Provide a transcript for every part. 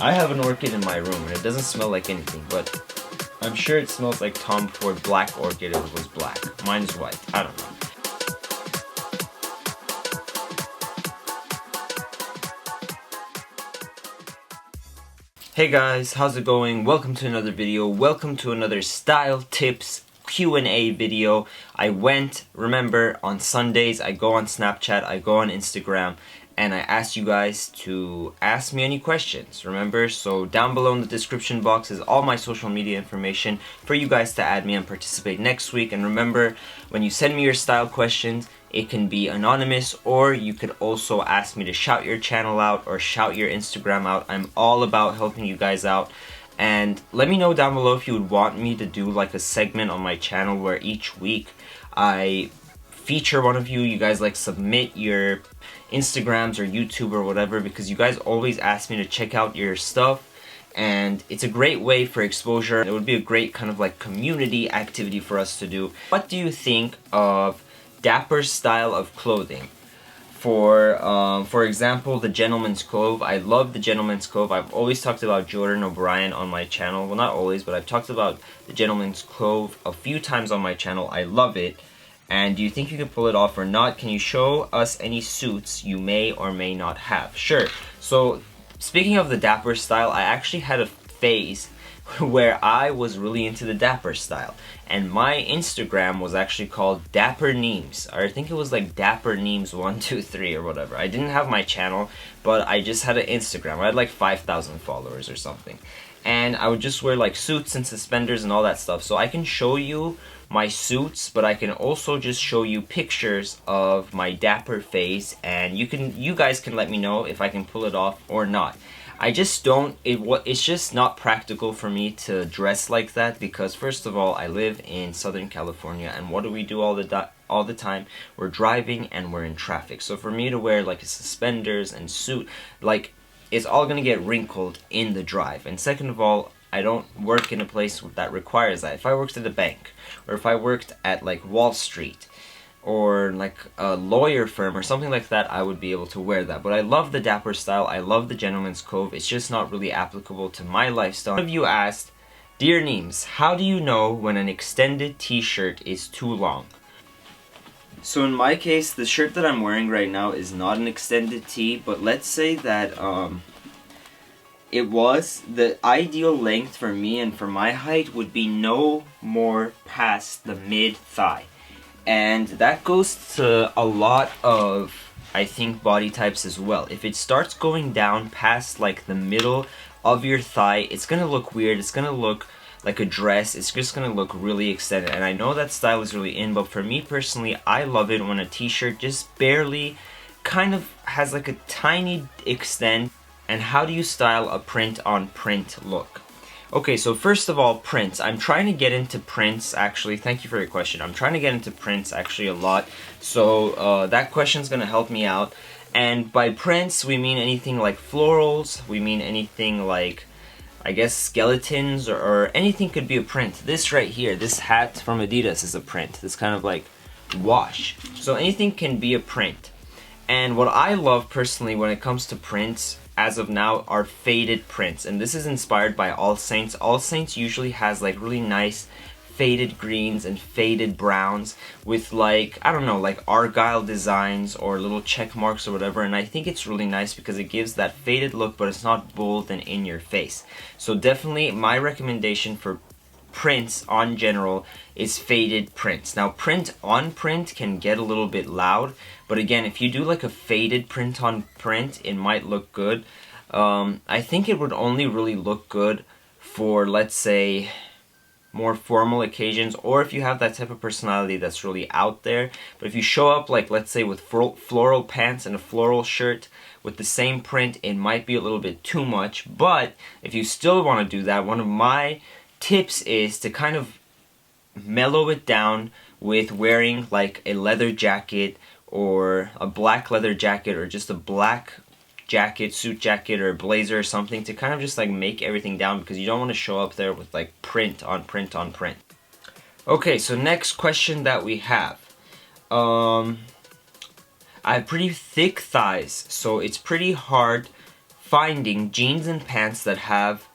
I have an orchid in my room and it doesn't smell like anything, but I'm sure it smells like Tom Ford Black Orchid if it was black. Mine is white. I don't know. Hey guys, how's it going? Welcome to another video. Welcome to another style tips Q&A video. Remember, on Sundays I go on Snapchat, I go on Instagram, and I asked you guys to ask me any questions. Remember, so down below in the description box is all my social media information for you guys to add me and participate next week. And remember, when you send me your style questions, it can be anonymous, or you could also ask me to shout your channel out or shout your Instagram out. I'm all about helping you guys out. And let me know down below if you would want me to do like a segment on my channel where each week I feature one of you. You guys like submit your Instagrams or YouTube or whatever, because you guys always ask me to check out your stuff, and it's a great way for exposure. It would be a great kind of like community activity for us to do. What do you think of Dapper Style of clothing? For example, the Gentleman's Cove. I love the Gentleman's Cove. I've always talked about Jordan O'Brien on my channel. Well, not always, but I've talked about the Gentleman's Cove a few times on my channel. I love it. And do you think you can pull it off or not? Can you show us any suits you may or may not have? Sure. So, speaking of the Dapper Style, I actually had a phase where I was really into the Dapper Style. And my Instagram was actually called Dapper Neemzzz. Or I think it was like Dapper Neemzzz 123 or whatever. I didn't have my channel, but I just had an Instagram. I had like 5,000 followers or something. And I would just wear like suits and suspenders and all that stuff. So I can show you my suits, but I can also just show you pictures of my dapper face, and you guys can let me know if I can pull it off or not. I just don't, it's just not practical for me to dress like that, because first of all, I live in Southern California, and what do we do all the time? We're driving and we're in traffic. So for me to wear like suspenders and suit, like, it's all gonna get wrinkled in the drive. And second of all, I don't work in a place that requires that. If I worked at a bank, or if I worked at like Wall Street, or like a lawyer firm or something like that, I would be able to wear that. But I love the Dapper Style, I love the Gentleman's Cove. It's just not really applicable to my lifestyle. One of you asked, "Dear Neemzzz, how do you know when an extended t-shirt is too long?" So in my case, the shirt that I'm wearing right now is not an extended tee, but let's say that it was, the ideal length for me and for my height would be no more past the mid-thigh. And that goes to a lot of, I think, body types as well. If it starts going down past like the middle of your thigh, it's gonna look weird, it's gonna look like a dress, it's just gonna look really extended. And I know that style is really in, but for me personally, I love it when a t-shirt just barely kind of has like a tiny extent. And how do you style a print-on-print look? Okay, so first of all, prints. I'm trying to get into prints, actually. Thank you for your question. I'm trying to get into prints, actually, a lot. So that question's gonna help me out. And by prints, we mean anything like florals. We mean anything like, I guess, skeletons, or anything could be a print. This right here, this hat from Adidas is a print. This kind of like wash. So anything can be a print. And what I love personally when it comes to prints, as of now, are faded prints, and this is inspired by All Saints. All Saints usually has like really nice faded greens and faded browns with like, I don't know, like argyle designs or little check marks or whatever, and I think it's really nice because it gives that faded look, but it's not bold and in your face. So definitely my recommendation for prints on general is faded prints. Now print on print can get a little bit loud, but again, if you do like a faded print on print, it might look good. I think it would only really look good for, let's say, more formal occasions, or if you have that type of personality that's really out there. But if you show up like, let's say, with floral pants and a floral shirt with the same print, it might be a little bit too much. But if you still want to do that, one of my tips is to kind of mellow it down with wearing like a leather jacket, or a black leather jacket, or just a black jacket, suit jacket, or blazer or something, to kind of just like make everything down, because you don't want to show up there with like print on print on print. Okay, so next question that we have. I have pretty thick thighs, so it's pretty hard finding jeans and pants that have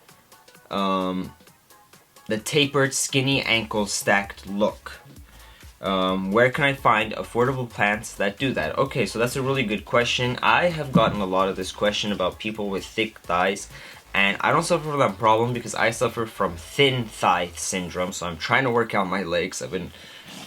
the tapered skinny ankle stacked look. Where can I find affordable pants that do that? Okay, so that's a really good question. I have gotten a lot of this question about people with thick thighs, and I don't suffer from that problem because I suffer from thin thigh syndrome, so I'm trying to work out my legs. I've been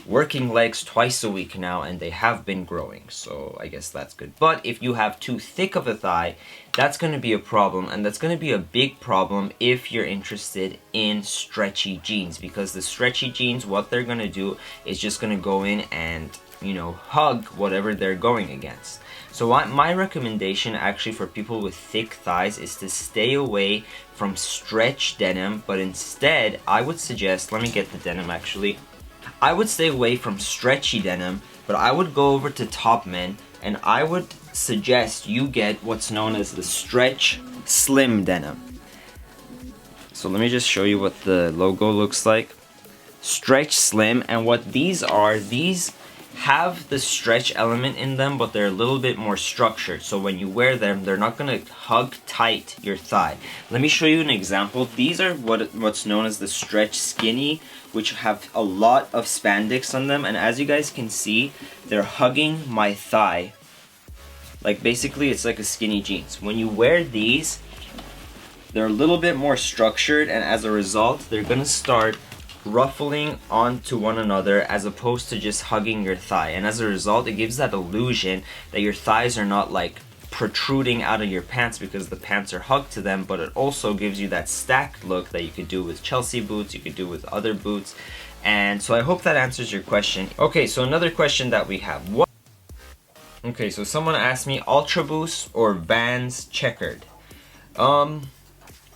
working legs twice a week now, and they have been growing, so I guess that's good. But if you have too thick of a thigh, that's going to be a problem, and that's going to be a big problem if you're interested in stretchy jeans, because the stretchy jeans, what they're going to do is just going to go in and, you know, hug whatever they're going against. So my recommendation actually for people with thick thighs is to stay away from stretch denim, but instead I would suggest, let me get the denim actually. I would stay away from stretchy denim, but I would go over to Topman and I would suggest you get what's known as the stretch slim denim. So let me just show you what the logo looks like. Stretch slim, and what these are, these have the stretch element in them, but they're a little bit more structured, so when you wear them, they're not going to hug tight your thigh. Let me show you an example. These are what's known as the stretch skinny, which have a lot of spandex on them, and as you guys can see, they're hugging my thigh. Like basically it's like a skinny jeans. When you wear these, they're a little bit more structured, and as a result, they're going to start ruffling onto one another as opposed to just hugging your thigh, and as a result it gives that illusion that your thighs are not like protruding out of your pants because the pants are hugged to them, but it also gives you that stacked look that you could do with Chelsea boots, you could do with other boots. And so I hope that answers your question. Okay, so another question that we have, okay, so someone asked me Ultra Boost or Vans checkered.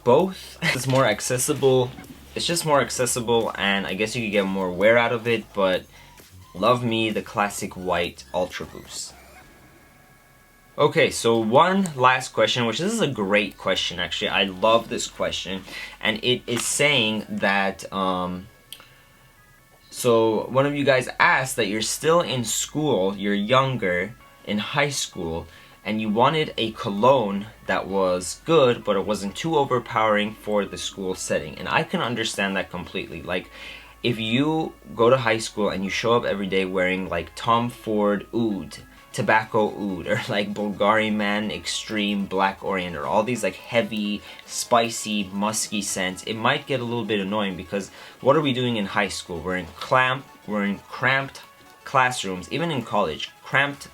Both. It's more accessible. It's just more accessible, and I guess you could get more wear out of it, but love me the classic white Ultra Boost. Okay, so one last question, which this is a great question actually. I love this question, and it is saying that so one of you guys asked that you're still in school, you're younger, in high school, and you wanted a cologne that was good, but it wasn't too overpowering for the school setting. And I can understand that completely. Like, if you go to high school and you show up every day wearing like Tom Ford Oud, Tobacco Oud, or like Bulgari Man Extreme Black Orient, or all these like heavy, spicy, musky scents, it might get a little bit annoying, because what are we doing in high school? We're in cramped classrooms, even in college, cramped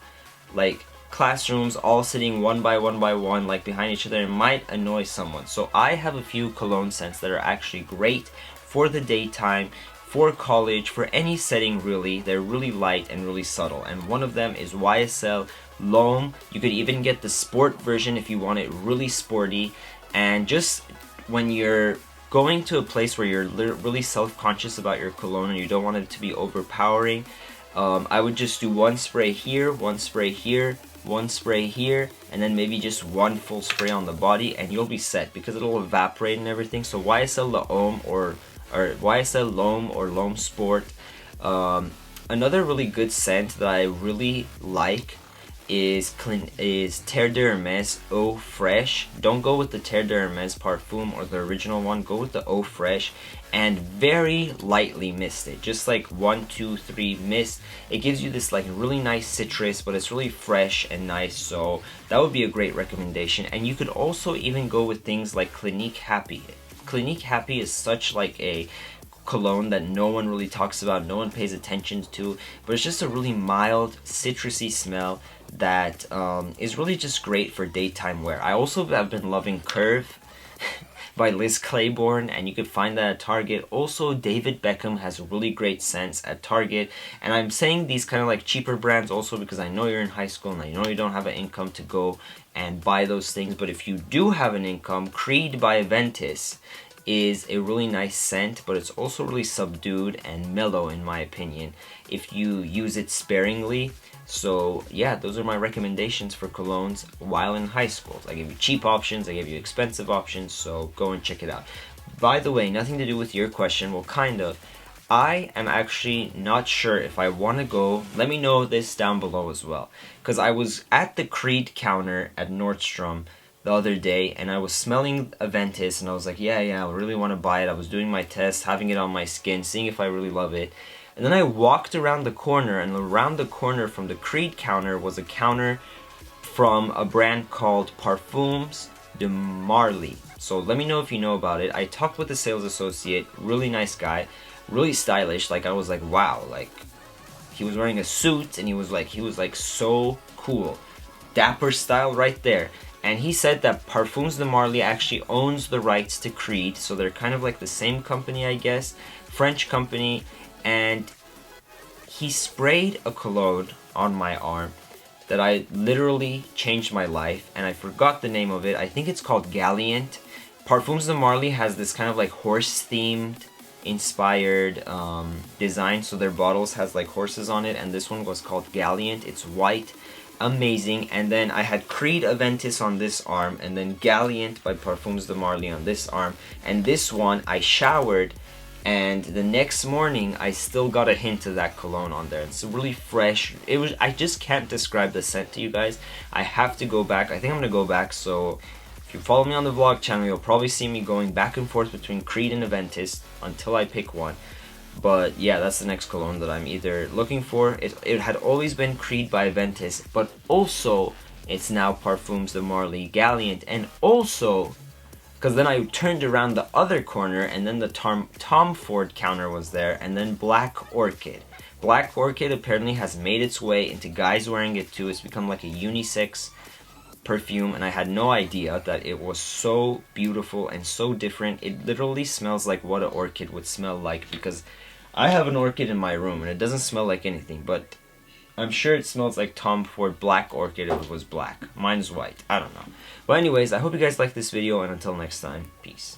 like classrooms, all sitting one by one like behind each other. It might annoy someone. So I have a few cologne scents that are actually great for the daytime, for college, for any setting really. They're really light and really subtle, and one of them is YSL L'Homme. You could even get the sport version if you want it really sporty. And just when you're going to a place where you're really self-conscious about your cologne and you don't want it to be overpowering, I would just do one spray here, one spray here, one spray here, and then maybe just one full spray on the body, and you'll be set, because it'll evaporate and everything. So YSL L'Homme or YSL L'Homme or L'Homme Sport. Another really good scent that I really like is Terre de Hermes Eau Fresh. Don't go with the Terre de Hermes Parfum or the original one. Go with the Eau Fresh, and very lightly mist it. Just like 1, 2, 3 mist. It gives you this like really nice citrus, but it's really fresh and nice. So that would be a great recommendation. And you could also even go with things like Clinique Happy. Clinique Happy is such like a cologne that no one really talks about, no one pays attention to, but it's just a really mild, citrusy smell that is really just great for daytime wear. I also have been loving Curve by Liz Claiborne, and you could find that at Target. Also, David Beckham has really great scents at Target, and I'm saying these kind of like cheaper brands also because I know you're in high school and I know you don't have an income to go and buy those things, but if you do have an income, Creed by Aventus is a really nice scent, but it's also really subdued and mellow in my opinion if you use it sparingly. So yeah, those are my recommendations for colognes while in high school. I gave you cheap options, I gave you expensive options, so go and check it out. By the way, nothing to do with your question, well kind of. I am actually not sure if I want to go. Let me know this down below as well, because I was at the Creed counter at Nordstrom the other day, and I was smelling Aventus, and I was like, yeah, I really want to buy it. I was doing my test, having it on my skin, seeing if I really love it. And then I walked around the corner, and around the corner from the Creed counter was a counter from a brand called Parfums de Marly. So let me know if you know about it. I talked with the sales associate, really nice guy, really stylish. Like, I was like, wow, like, he was wearing a suit, and he was like so cool. Dapper Style right there. And he said that Parfums de Marly actually owns the rights to Creed, so they're kind of like the same company, I guess, French company. And he sprayed a cologne on my arm that I literally changed my life, and I forgot the name of it. I think it's called Galliant. Parfums de Marly has this kind of like horse-themed inspired design, so their bottles has like horses on it, and this one was called Galliant. It's white, amazing. And then I had Creed Aventus on this arm, and then Galliant by Parfums de Marly on this arm. And this one I showered, and the next morning I still got a hint of that cologne on there. It's really fresh. I just can't describe the scent to you guys. I have to go back. I think I'm gonna go back, so if you follow me on the vlog channel, you'll probably see me going back and forth between Creed and Aventus until I pick one. But yeah, that's the next cologne that I'm either looking for. It had always been Creed by Aventus, but also it's now Parfums de Marly Galliant, and also because then I turned around the other corner, and then the Tom Ford counter was there, and then Black Orchid. Black Orchid apparently has made its way into guys wearing it too. It's become like a unisex perfume, and I had no idea that it was so beautiful and so different. It literally smells like what an orchid would smell like, because I have an orchid in my room and it doesn't smell like anything, but I'm sure it smells like Tom Ford Black Orchid if it was black. Mine's white. I don't know. But anyways, I hope you guys liked this video, and until next time, peace.